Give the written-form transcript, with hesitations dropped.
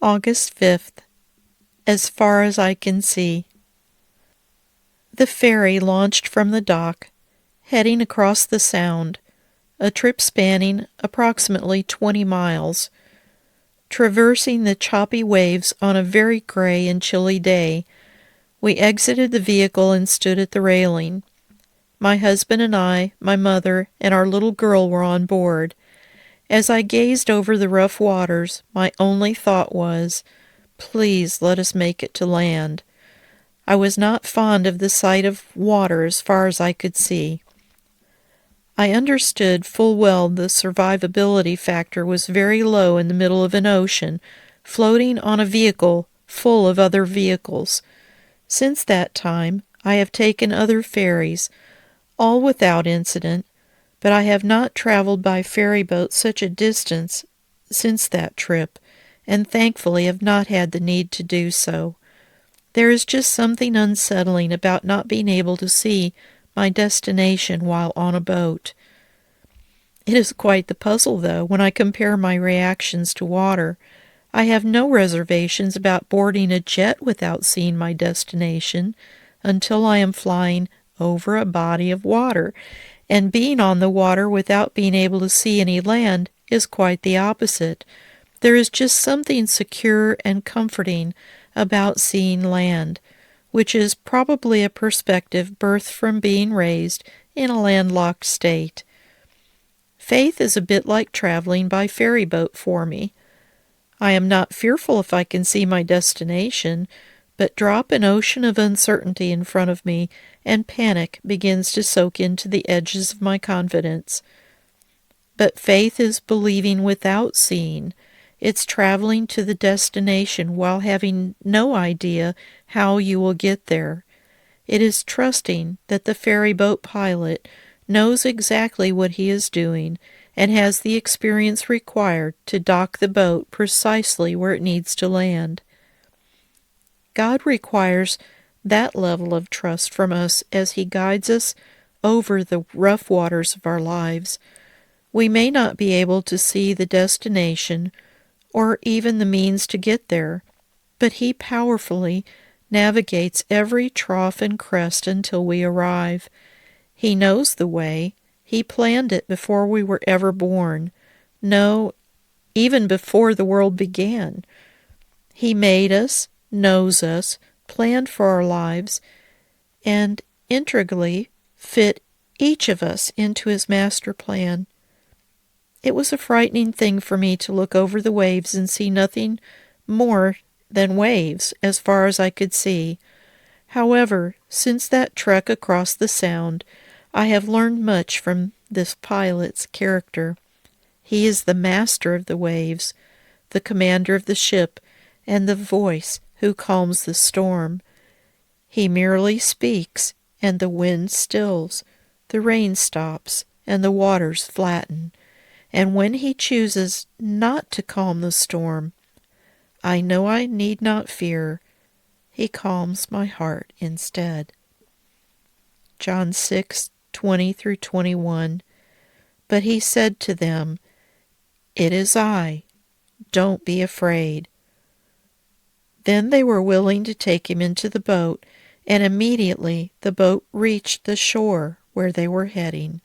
August 5th. As far as I can see. The ferry launched from the dock, heading across the Sound, a trip spanning approximately 20 miles. Traversing the choppy waves on a very gray and chilly day, we exited the vehicle and stood at the railing. My husband and I, my mother, and our little girl were on board. As I gazed over the rough waters, my only thought was, "Please let us make it to land." I was not fond of the sight of water as far as I could see. I understood full well the survivability factor was very low in the middle of an ocean, floating on a vehicle full of other vehicles. Since that time, I have taken other ferries, all without incident, but I have not traveled by ferry boat such a distance since that trip, and thankfully have not had the need to do so. There is just something unsettling about not being able to see my destination while on a boat. It is quite the puzzle, though, when I compare my reactions to water. I have no reservations about boarding a jet without seeing my destination until I am flying over a body of water, and being on the water without being able to see any land is quite the opposite. There is just something secure and comforting about seeing land, which is probably a perspective birthed from being raised in a landlocked state. Faith is a bit like traveling by ferry boat for me. I am not fearful if I can see my destination, but drop an ocean of uncertainty in front of me, and panic begins to soak into the edges of my confidence. But faith is believing without seeing. It's traveling to the destination while having no idea how you will get there. It is trusting that the ferry boat pilot knows exactly what he is doing and has the experience required to dock the boat precisely where it needs to land. God requires that level of trust from us as He guides us over the rough waters of our lives. We may not be able to see the destination or even the means to get there, but He powerfully navigates every trough and crest until we arrive. He knows the way. He planned it before we were ever born. No, even before the world began. He made us, knows us, planned for our lives, and integrally fit each of us into His master plan. It was a frightening thing for me to look over the waves and see nothing more than waves as far as I could see. However, since that trek across the Sound, I have learned much from this pilot's character. He is the master of the waves, the commander of the ship, and the voice who calms the storm. He merely speaks, and the wind stills, the rain stops, and the waters flatten. And when He chooses not to calm the storm, I know I need not fear. He calms my heart instead. John 6:20-21. But He said to them, "It is I. Don't be afraid." Then they were willing to take Him into the boat, and immediately the boat reached the shore where they were heading.